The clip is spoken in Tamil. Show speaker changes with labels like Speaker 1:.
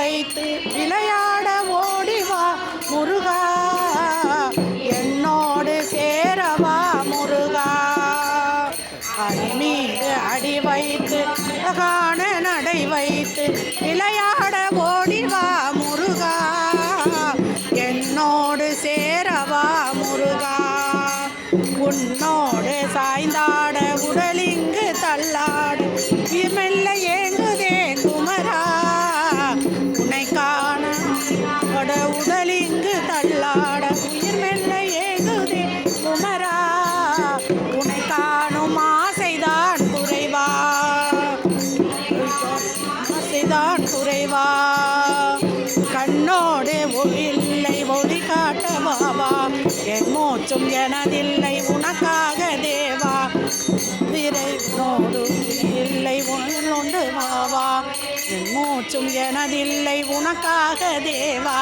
Speaker 1: வைத்து விளையாட ஓடிவா முருகா, என்னோடு சேரவா முருகா. அடி மீது அடி வைத்து அழகான நடை வைத்து விளையாட ஓடிவா முருகா, என்னோடு சேரவா முருகா. உன்னோடு சாய்ந்தாட உடலிங்கு தள்ளாட மெல்ல ஏங்குதேன் குமரா, உன்னை காண உடலிங்கு தள்ளாட உயிர் மெல்ல ஏங்குதேன் குமரா, உன்னை காணும் ஆசைதான் குறைவா, ஆசைதான் குறைவா. கண்ணோடு இல்லை ஒளி காட்ட பாபா, என் மூச்சும் எனதில்லை உனக்காக தேவா, விரைனோடு இல்லை உண்டு பாவா, என் மூச்சும் எனதில்லை உனக்காக தேவா,